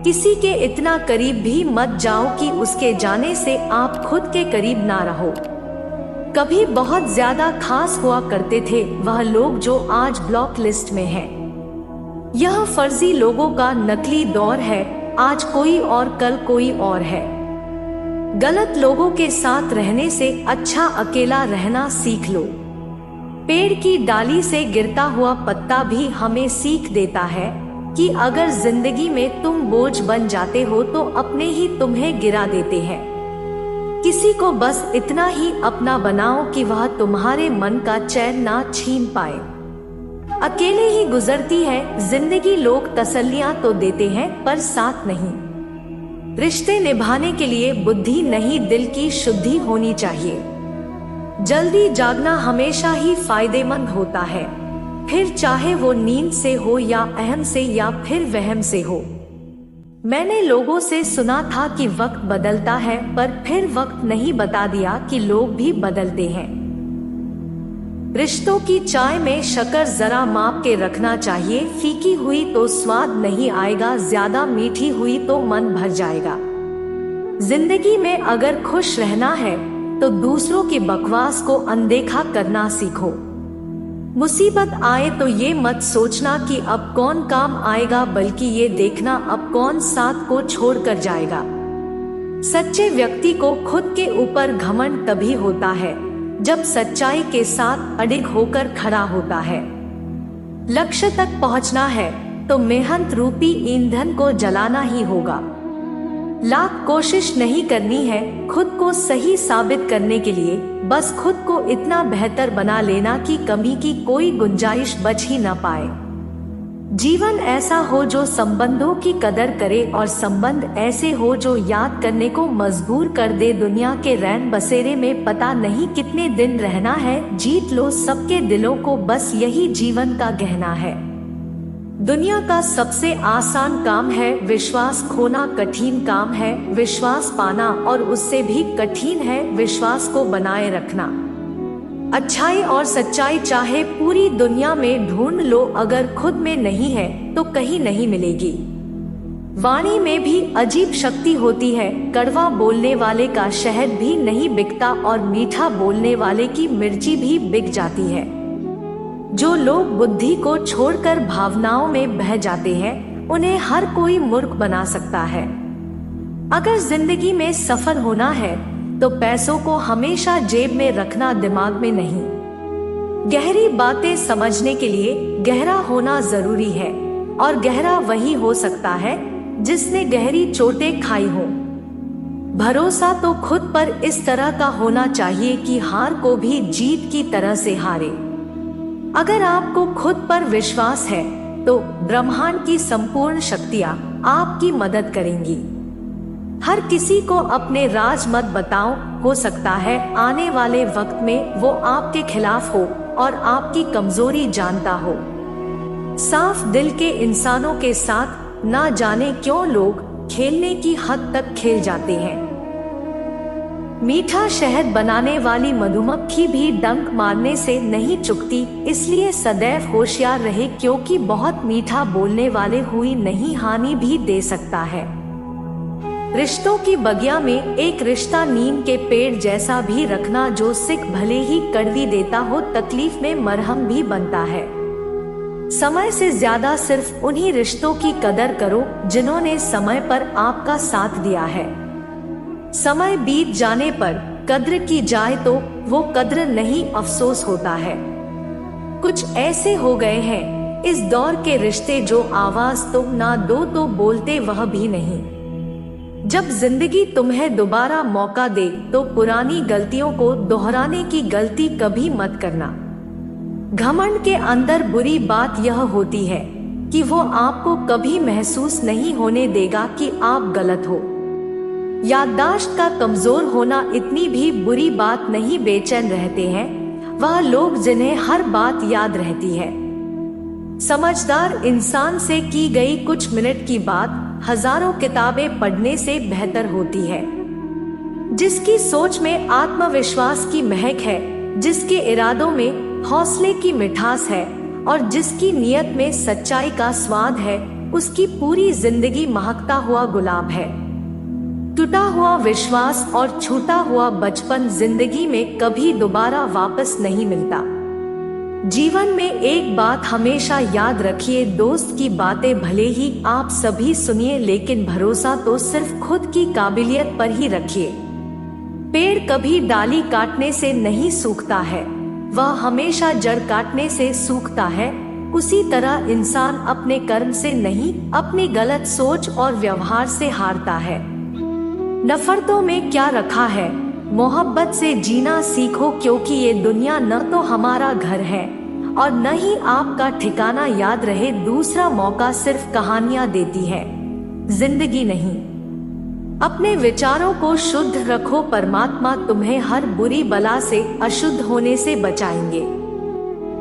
किसी के इतना करीब भी मत जाओ कि उसके जाने से आप खुद के करीब ना रहो। कभी बहुत ज्यादा खास हुआ करते थे वह लोग जो आज ब्लॉक लिस्ट में हैं। यह फर्जी लोगों का नकली दौर है, आज कोई और कल कोई और है। गलत लोगों के साथ रहने से अच्छा अकेला रहना सीख लो। पेड़ की डाली से गिरता हुआ पत्ता भी हमें सीख देता है कि अगर जिंदगी में तुम बोझ बन जाते हो तो अपने ही तुम्हें गिरा देते हैं। किसी को बस इतना ही अपना बनाओ कि वह तुम्हारे मन का चैन ना छीन पाए। अकेले ही गुजरती है जिंदगी, लोग तसल्लियां तो देते हैं पर साथ नहीं। रिश्ते निभाने के लिए बुद्धि नहीं, दिल की शुद्धि होनी चाहिए। जल्दी जागना हमेशा ही फायदेमंद होता है, फिर चाहे वो नींद से हो या अहम से या फिर वहम से हो। मैंने लोगों से सुना था कि वक्त बदलता है, पर फिर वक्त नहीं बता दिया कि लोग भी बदलते हैं। रिश्तों की चाय में शक्कर जरा माप के रखना चाहिए, फीकी हुई तो स्वाद नहीं आएगा, ज्यादा मीठी हुई तो मन भर जाएगा। जिंदगी में अगर खुश रहना है तो दूसरों की बकवास को अनदेखा करना सीखो। मुसीबत आए तो ये मत सोचना कि अब कौन काम आएगा, बल्कि ये देखना अब कौन साथ को छोड़कर जाएगा। सच्चे व्यक्ति को खुद के ऊपर घमंड तभी होता है जब सच्चाई के साथ अडिग होकर खड़ा होता है। लक्ष्य तक पहुंचना है तो मेहनत रूपी ईंधन को जलाना ही होगा। लाख कोशिश नहीं करनी है खुद को सही साबित करने के लिए, बस खुद को इतना बेहतर बना लेना कि कमी की कोई गुंजाइश बच ही न पाए। जीवन ऐसा हो जो संबंधों की कदर करे और संबंध ऐसे हो जो याद करने को मजबूर कर दे। दुनिया के रैन बसेरे में पता नहीं कितने दिन रहना है, जीत लो सबके दिलों को, बस यही जीवन का गहना है। दुनिया का सबसे आसान काम है विश्वास खोना, कठिन काम है विश्वास पाना, और उससे भी कठिन है विश्वास को बनाए रखना। अच्छाई और सच्चाई चाहे पूरी दुनिया में ढूंढ लो, अगर खुद में नहीं है तो कहीं नहीं मिलेगी। वाणी में भी अजीब शक्ति होती है, कड़वा बोलने वाले का शहद भी नहीं बिकता और मीठा बोलने वाले की मिर्ची भी बिक जाती है। जो लोग बुद्धि को छोड़कर भावनाओं में बह जाते हैं उन्हें हर कोई मूर्ख बना सकता है। अगर जिंदगी में सफल होना है तो पैसों को हमेशा जेब में रखना, दिमाग में नहीं। गहरी बातें समझने के लिए गहरा होना जरूरी है, और गहरा वही हो सकता है जिसने गहरी चोटें खाई हो। भरोसा तो खुद पर इस तरह का होना चाहिए कि हार को भी जीत की तरह से हारे। अगर आपको खुद पर विश्वास है तो ब्रह्मांड की संपूर्ण शक्तियां आपकी मदद करेंगी। हर किसी को अपने राज मत बताओ, हो सकता है आने वाले वक्त में वो आपके खिलाफ हो और आपकी कमजोरी जानता हो। साफ दिल के इंसानों के साथ ना जाने क्यों लोग खेलने की हद तक खेल जाते हैं। मीठा शहद बनाने वाली मधुमक्खी भी डंक मारने से नहीं चुकती, इसलिए सदैव होशियार रहे, क्योंकि बहुत मीठा बोलने वाले हुई नहीं हानि भी दे सकता है। रिश्तों की बगिया में एक रिश्ता नीम के पेड़ जैसा भी रखना, जो सिक भले ही कड़वी देता हो, तकलीफ में मरहम भी बनता है। समय से ज्यादा सिर्फ उन्हीं रिश्तों की कदर करो जिन्होंने समय पर आपका साथ दिया है। समय बीत जाने पर कद्र की जाए तो वो कद्र नहीं, अफसोस होता है। कुछ ऐसे हो गए हैं इस दौर के रिश्ते जो आवाज तुम ना दो तो बोलते वह भी नहीं। जब जिंदगी तुम्हें दोबारा मौका दे तो पुरानी गलतियों को दोहराने की गलती कभी मत करना। घमंड के अंदर बुरी बात यह होती है कि वो आपको कभी महसूस नहीं होने देगा कि आप गलत हो। याददाश्त का कमजोर होना इतनी भी बुरी बात नहीं। बेचैन रहते हैं वह लोग जिन्हें हर बात याद रहती है। समझदार इंसान से की गई कुछ मिनट की बात हजारों किताबें पढ़ने से बेहतर होती है। जिसकी सोच में आत्मविश्वास की महक है, जिसके इरादों में हौसले की मिठास है और जिसकी नीयत में सच्चाई का स्वाद है, उसकी पूरी जिंदगी महकता हुआ गुलाब है। टूटा हुआ विश्वास और छूटा हुआ बचपन जिंदगी में कभी दोबारा वापस नहीं मिलता। जीवन में एक बात हमेशा याद रखिए, दोस्त की बातें भले ही आप सभी सुनिए, लेकिन भरोसा तो सिर्फ खुद की काबिलियत पर ही रखिए। पेड़ कभी डाली काटने से नहीं सूखता है, वह हमेशा जड़ काटने से सूखता है। उसी तरह इंसान अपने कर्म से नहीं, अपनी गलत सोच और व्यवहार से हारता है। नफरतों में क्या रखा है, मोहब्बत से जीना सीखो, क्योंकि ये दुनिया न तो हमारा घर है और न ही आपका ठिकाना। याद रहे, दूसरा मौका सिर्फ कहानियां देती है, जिंदगी नहीं। अपने विचारों को शुद्ध रखो, परमात्मा तुम्हें हर बुरी बला से, अशुद्ध होने से बचाएंगे।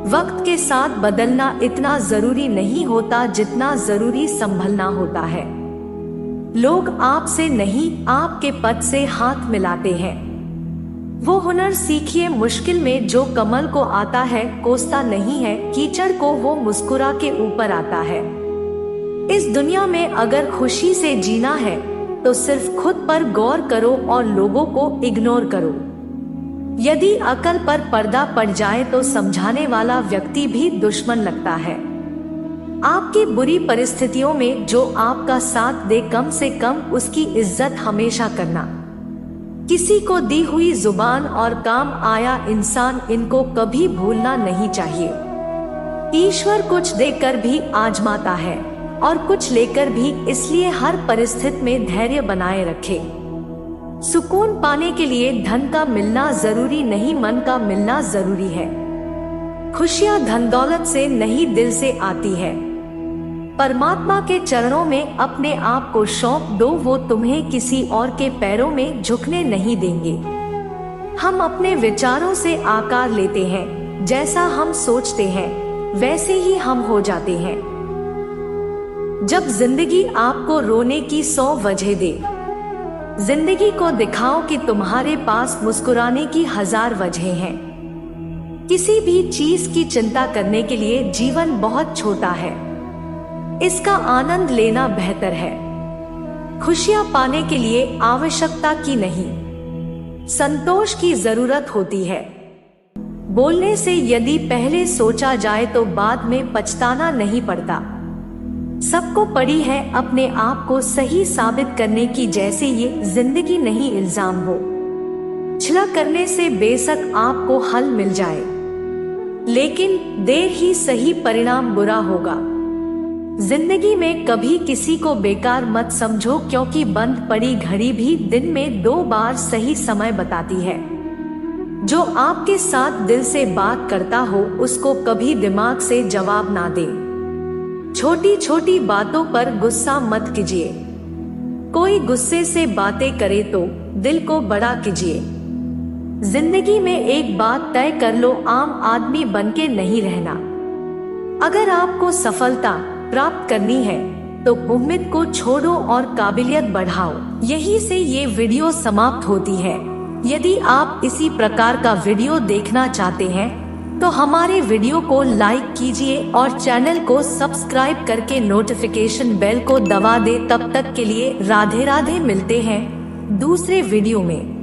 वक्त के साथ बदलना इतना जरूरी नहीं होता जितना जरूरी संभलना होता है। लोग आपसे नहीं, आपके पद से हाथ मिलाते हैं। वो हुनर सीखिए, मुश्किल में जो कमल को आता है कोसता नहीं है, कीचड़ को वो मुस्कुरा के ऊपर आता है। इस दुनिया में अगर खुशी से जीना है तो सिर्फ खुद पर गौर करो और लोगों को इग्नोर करो। यदि अकल पर पर्दा पड़ जाए तो समझाने वाला व्यक्ति भी दुश्मन लगता है। आपकी बुरी परिस्थितियों में जो आपका साथ दे, कम से कम उसकी इज्जत हमेशा करना। किसी को दी हुई जुबान और काम आया इंसान, इनको कभी भूलना नहीं चाहिए। ईश्वर कुछ देकर भी आजमाता है और कुछ लेकर भी, इसलिए हर परिस्थिति में धैर्य बनाए रखे। सुकून पाने के लिए धन का मिलना जरूरी नहीं, मन का मिलना जरूरी है। खुशियां धन दौलत से नहीं, दिल से आती है। परमात्मा के चरणों में अपने आप को सौंप दो, वो तुम्हें किसी और के पैरों में झुकने नहीं देंगे। हम अपने विचारों से आकार लेते हैं, जैसा हम सोचते हैं वैसे ही हम हो जाते हैं। जब जिंदगी आपको रोने की 100 वजह दे, जिंदगी को दिखाओ कि तुम्हारे पास मुस्कुराने की 1000 वजह हैं। किसी भी चीज की चिंता करने के लिए जीवन बहुत छोटा है, इसका आनंद लेना बेहतर है। खुशियां पाने के लिए आवश्यकता की नहीं, संतोष की जरूरत होती है। बोलने से यदि पहले सोचा जाए तो बाद में पछताना नहीं पड़ता। सबको पड़ी है अपने आप को सही साबित करने की, जैसे ये जिंदगी नहीं इल्जाम हो। छला करने से बेशक आपको हल मिल जाए, लेकिन देर ही सही परिणाम बुरा होगा। जिंदगी में कभी किसी को बेकार मत समझो, क्योंकि बंद पड़ी घड़ी भी दिन में 2 बार सही समय बताती है। जो आपके साथ दिल से बात करता हो उसको कभी दिमाग से जवाब ना दे। छोटी छोटी बातों पर गुस्सा मत कीजिए, कोई गुस्से से बातें करे तो दिल को बड़ा कीजिए। जिंदगी में एक बात तय कर लो, आम आदमी बनके नहीं रहना। अगर आपको सफलता प्राप्त करनी है तो उम्मीद को छोड़ो और काबिलियत बढ़ाओ। यहीं से ये वीडियो समाप्त होती है। यदि आप इसी प्रकार का वीडियो देखना चाहते हैं तो हमारे वीडियो को लाइक कीजिए और चैनल को सब्सक्राइब करके नोटिफिकेशन बेल को दबा दे। तब तक के लिए राधे राधे, मिलते हैं दूसरे वीडियो में।